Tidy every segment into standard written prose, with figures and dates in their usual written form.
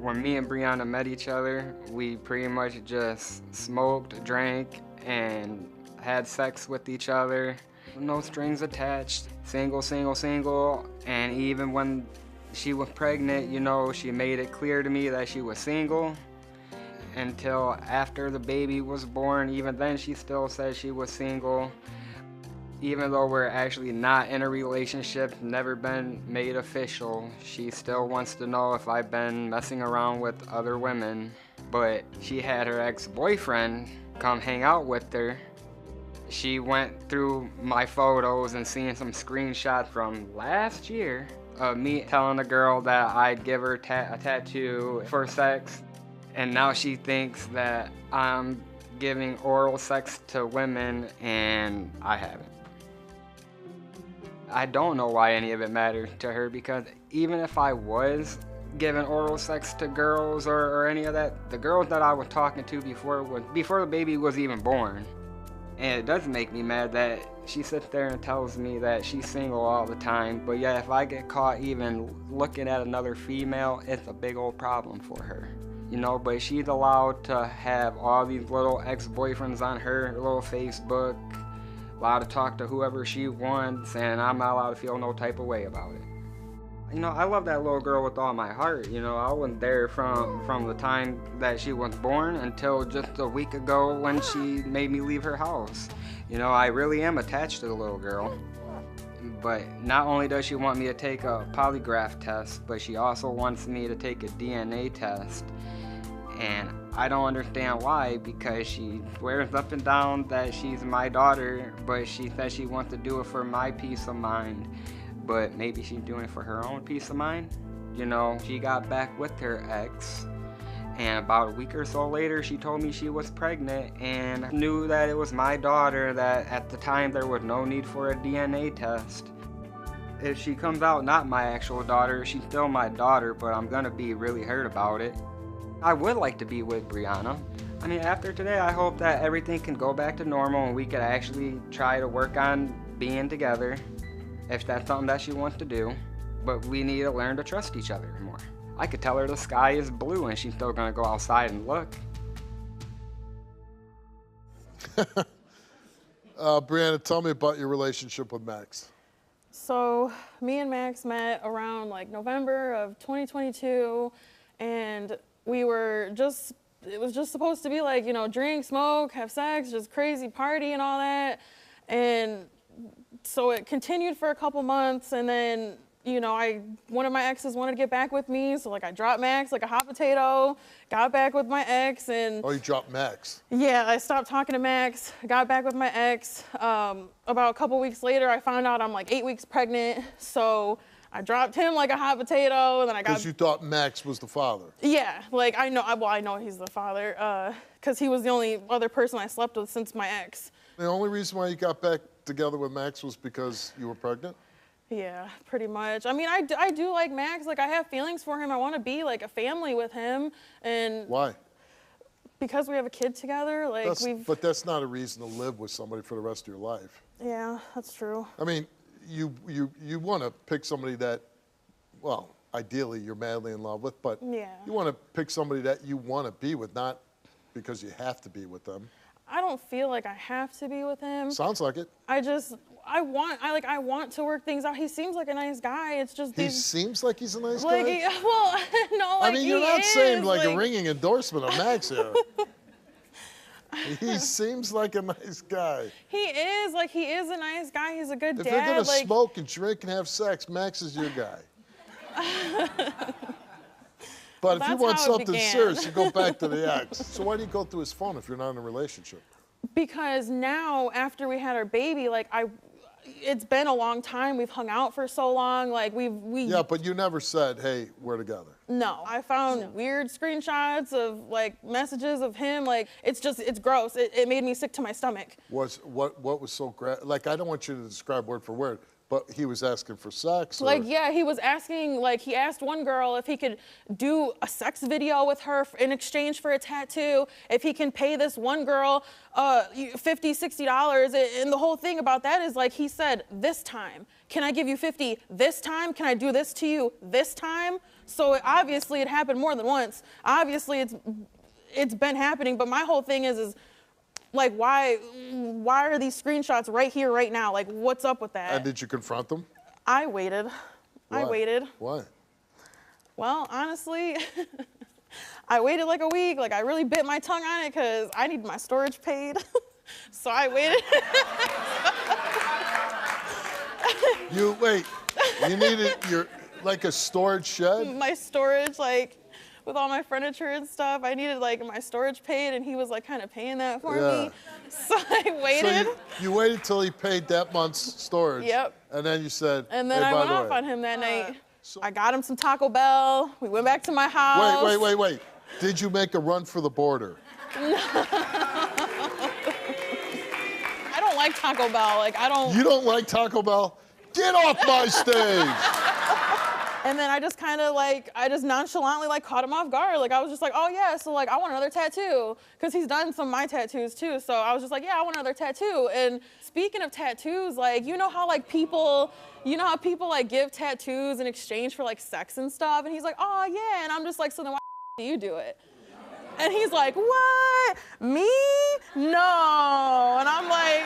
When me and Brianna met each other, we pretty much just smoked, drank, and had sex with each other. No strings attached, single, single, single. And even when she was pregnant, you know, she made it clear to me that she was single. Until after the baby was born, even then she still said she was single. Even though we're actually not in a relationship, never been made official, she still wants to know if I've been messing around with other women. But she had her ex-boyfriend come hang out with her. She went through my photos and seen some screenshots from last year of me telling the girl that I'd give her a tattoo for sex. And now she thinks that I'm giving oral sex to women, and I haven't. I don't know why any of it mattered to her, because even if I was giving oral sex to girls or any of that, the girls that I was talking to before the baby was even born. And it does make me mad that she sits there and tells me that she's single all the time, but yeah, if I get caught even looking at another female, it's a big old problem for her. You know, but she's allowed to have all these little ex-boyfriends on her little Facebook, allowed to talk to whoever she wants, and I'm not allowed to feel no type of way about it. You know, I love that little girl with all my heart. You know, I wasn't there from the time that she was born until just a week ago when she made me leave her house. You know, I really am attached to the little girl. But not only does she want me to take a polygraph test, but she also wants me to take a DNA test. And I don't understand why, because she swears up and down that she's my daughter, but she says she wants to do it for my peace of mind. But maybe she's doing it for her own peace of mind. You know, she got back with her ex, and about a week or so later, she told me she was pregnant and knew that it was my daughter, that at the time there was no need for a DNA test. If she comes out not my actual daughter, she's still my daughter, but I'm gonna be really hurt about it. I would like to be with Brianna. I mean, after today, I hope that everything can go back to normal and we could actually try to work on being together, if that's something that she wants to do. But we need to learn to trust each other more. I could tell her the sky is blue and she's still gonna go outside and look. Brianna, tell me about your relationship with Max. So me and Max met around like November of 2022, and we were just, it was just supposed to be like, you know, drink, smoke, have sex, just crazy party and all that. And so it continued for a couple months, and then, you know, one of my exes wanted to get back with me, so like I dropped Max like a hot potato, got back with my ex, and... Oh, you dropped Max? Yeah, I stopped talking to Max, got back with my ex. About a couple weeks later, I found out I'm like 8 weeks pregnant, so I dropped him like a hot potato, and then I got... Because you thought Max was the father? Yeah, like I know he's the father, because he was the only other person I slept with since my ex. The only reason why you got back together with Max was because you were pregnant? Yeah, pretty much. I mean, I do like Max. Like, I have feelings for him. I want to be like a family with him. And why? Because we have a kid together. Like But that's not a reason to live with somebody for the rest of your life. Yeah, that's true. I mean, you want to pick somebody that, well, ideally you're madly in love with, but yeah, you want to pick somebody that you want to be with, not because you have to be with them. I don't feel like I have to be with him. Sounds like it. I want to work things out. He seems like a nice guy. It's just he seems like he's a nice like, guy. Well, no, like I mean, you're not saying like a like ringing endorsement of Max here. He seems like a nice guy. He is a nice guy. He's a good dad. If you're gonna smoke and drink and have sex, Max is your guy. But if you want something serious, you go back to the ex. So why do you go through his phone if you're not in a relationship? Because now, after we had our baby, like it's been a long time. We've hung out for so long. Like we. Yeah, but you never said, "Hey, we're together." No, I found weird screenshots of like messages of him. Like it's gross. It made me sick to my stomach. What was so like? I don't want you to describe word for word. But he was asking for sex? Or? Like, yeah, he was asking, like, he asked one girl if he could do a sex video with her in exchange for a tattoo, if he can pay this one girl $50, $60. And the whole thing about that is, like, he said, this time. Can I give you $50 this time? Can I do this to you this time? So obviously it happened more than once. Obviously it's been happening, but my whole thing is like, why are these screenshots right here, right now? Like, what's up with that? And did you confront them? I waited. Why? I waited. Why? Well, honestly, I waited like a week. Like, I really bit my tongue on it because I need my storage paid. So I waited. You needed like a storage shed? My storage, like, with all my furniture and stuff, I needed like my storage paid, and he was like kind of paying that for me. So I waited. So you waited till he paid that month's storage. Yep. And then you said, and then hey, I went off on him that night. I got him some Taco Bell. We went back to my house. Wait. Did you make a run for the border? I don't like Taco Bell. Like, I don't. You don't like Taco Bell? Get off my stage! And then I just kind of like, I just nonchalantly like caught him off guard. Like, I was just like, oh yeah, so like I want another tattoo. Cause he's done some of my tattoos too. So I was just like, yeah, I want another tattoo. And speaking of tattoos, like, you know how people like give tattoos in exchange for like sex and stuff? And he's like, oh yeah. And I'm just like, so then why do you do it? And he's like, what? Me? No. And I'm like,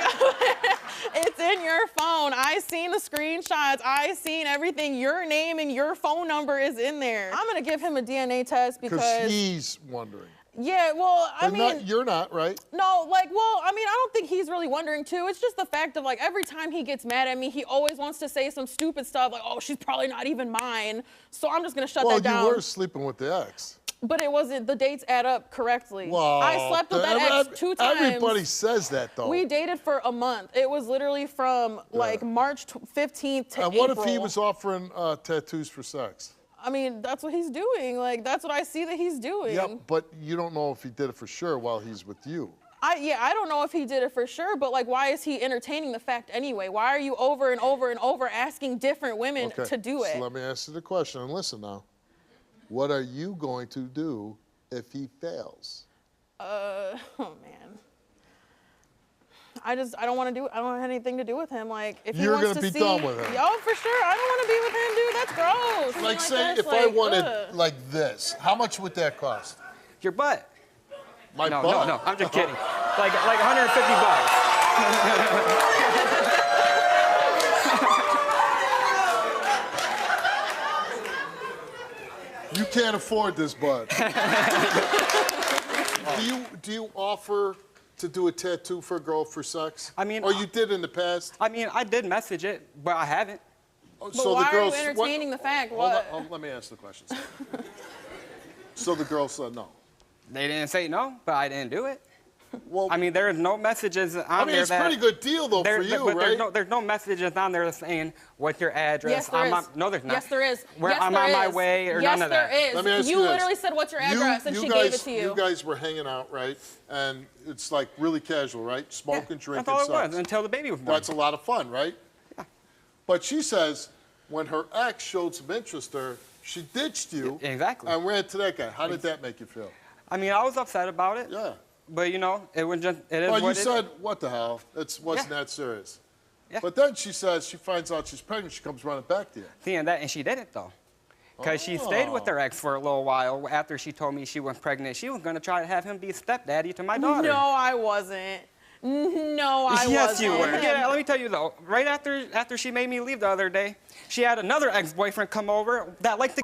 it's in your phone. I seen the screenshots. I seen everything. Your name and your phone number is in there. I'm going to give him a DNA test because he's wondering. Yeah, well, I mean... you're not, right? No, like, well, I mean, I don't think he's really wondering, too. It's just the fact of, like, every time he gets mad at me, he always wants to say some stupid stuff, like, oh, she's probably not even mine. So I'm just going to shut that down. Well, you were sleeping with the ex. But it wasn't, the dates add up correctly. Well, I slept with that ex 2 times. Everybody says that, though. We dated for a month. It was literally from, like, March 15th to And April. what if he was offering tattoos for sex? I mean, that's what he's doing. Like, that's what I see that he's doing. Yeah, but you don't know if he did it for sure while he's with you. I don't know if he did it for sure, but like, why is he entertaining the fact anyway? Why are you over and over and over asking different women to do it? So let me ask you the question, and listen now. What are you going to do if he fails? Oh man. I don't want to do. I don't have anything to do with him. Like, if he wants to see, done with him. Yo, for sure. I don't want to be with him, dude. That's gross. Like, say if I wanted like this, how much would that cost? Your butt. My no, butt? No, I'm just kidding. Like $150. You can't afford this butt. Do you offer to do a tattoo for a girl for sex? I mean, or you did in the past? I mean, I did message it, but I haven't. But so why are you entertaining the fact? What? Let me ask the question. So the girl said no. They didn't say no, but I didn't do it. Well, I mean, there's no messages on there. I mean, it's a pretty good deal, though, for you, right? There's no messages on there saying, what's your address? Yes, there is. No, there's not. Yes, there is. I'm on my way, or none of that. Yes, there is. Let me ask you you this. literally said, what's your address, and she gave it to you. You guys were hanging out, right? And it's like really casual, right? Smoking, drinking, that's all it sex. was, until the baby was born. That's a lot of fun, right? Yeah. But she says when her ex showed some interest in her, she ditched you. Exactly. And ran to that guy. How did that make you feel? I mean, I was upset about it. Yeah. But, you know, it is what it is. Well, you said, what the hell? It wasn't that serious. Yeah. But then she says, she finds out she's pregnant, she comes running back to you. See, and she did it, though. Because she stayed with her ex for a little while after she told me she was pregnant. She was going to try to have him be stepdaddy to my daughter. No, I wasn't. No, I wasn't. Yes, you were. Yeah, let me tell you, though. Right after she made me leave the other day, she had another ex-boyfriend come over that liked the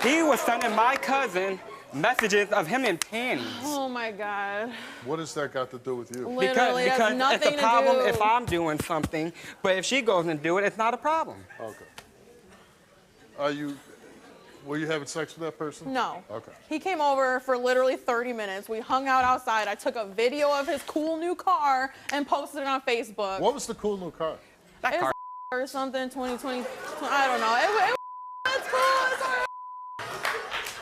He was sending my cousin messages of him in panties. Oh my God. What has that got to do with you? Literally, because has nothing it's a problem to do. if I'm doing something, but if she goes and do it, it's not a problem. Okay. Were you having sex with that person? No. Okay. He came over for literally 30 minutes. We hung out outside. I took a video of his cool new car and posted it on Facebook. What was the cool new car? That car. Or something, 2020, I don't know. It's cool. It's all right.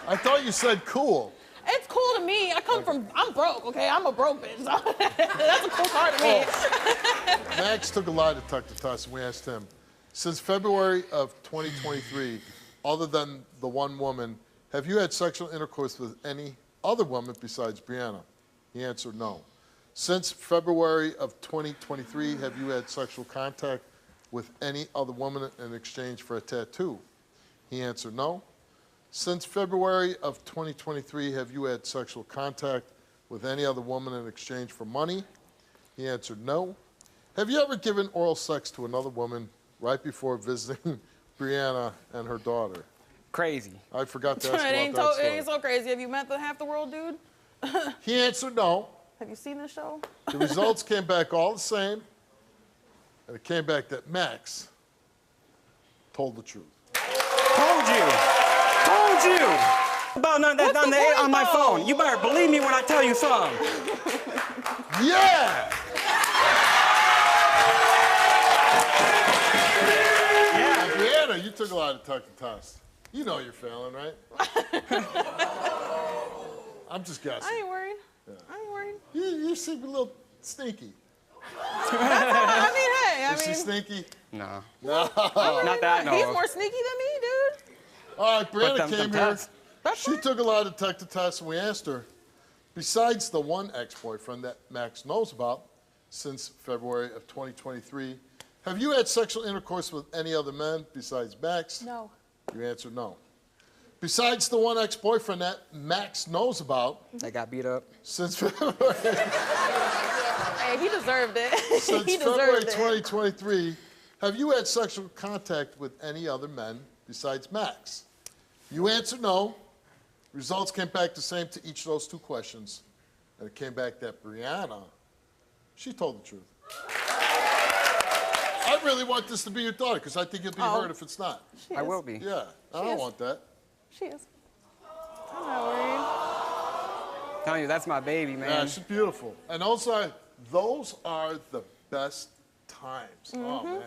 I thought you said cool. It's cool to me. I'm broke, okay? I'm a broke bitch. That's a cool car to me. Max took a lie detector test, and we asked him, since February of 2023, other than the one woman, have you had sexual intercourse with any other woman besides Brianna? He answered no. Since February of 2023, have you had sexual contact with any other woman in exchange for a tattoo? He answered no. Since February of 2023, have you had sexual contact with any other woman in exchange for money? He answered no. Have you ever given oral sex to another woman right before visiting Brianna and her daughter? Crazy. I forgot to ask It ain't about that it ain't story. so crazy. Have you met the half the world dude? He answered no. Have you seen this show? The results came back all the same, and it came back that Max told the truth. Told you. Told you. About none of that What's done the point, on my though? phone. You better believe me when I tell you something. Yeah! Yeah. Brianna, you took a lot of tuck and toss. You know you're failing, right? I'm just guessing. I ain't worried. I ain't worried. You seem a little sneaky. I mean, hey, Is she sneaky? No. No. Not that I know He's of. more sneaky than me, dude. All right, Brianna them came here. tests. She took a lot of tuck to toss, and we asked her, besides the one ex-boyfriend that Max knows about since February of 2023, have you had sexual intercourse with any other men besides Max? No. You answered no. Besides the one ex-boyfriend that Max knows about They got beat up. since February, Hey, he deserved it. since he February deserved it. 2023, have you had sexual contact with any other men besides Max? You answered no. Results came back the same to each of those two questions. And it came back that Brianna, she told the truth. I really want this to be your daughter because I think you'll be hurt if it's not. She I is. will be. Yeah, I don't is. want that. She is. I'm not worried. Telling you, that's my baby, Yeah, man. she's beautiful. And those are the best times. Oh, man.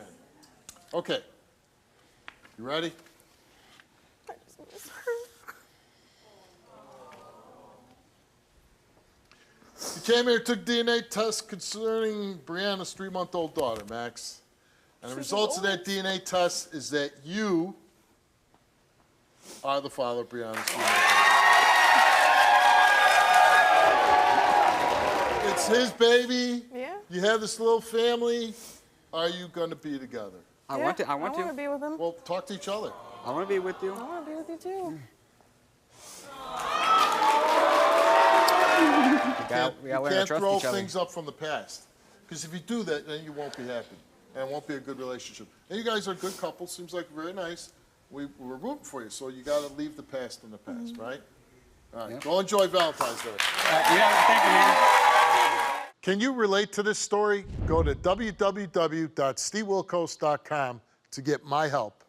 Okay. You ready? I just miss her. You came here, took DNA test concerning Brianna's 3-month-old daughter, Max. And the results of that DNA test is that you are the father of Brianna's 3-month-old daughter. It's his baby. Yeah. You have this little family. Are you going to be together? I want to. I want to be with him. Well, talk to each other. I want to be with you. I want to be with you too. We gotta You learn to can't trust throw each other. things up from the past. Because if you do that, then you won't be happy. And it won't be a good relationship. And you guys are a good couple. Seems like very nice. We're rooting for you. So you got to leave the past in the past, right? All right. Yep. Go enjoy Valentine's Day. Yeah, thank you, man. Can you relate to this story? Go to www.stevewilkos.com to get my help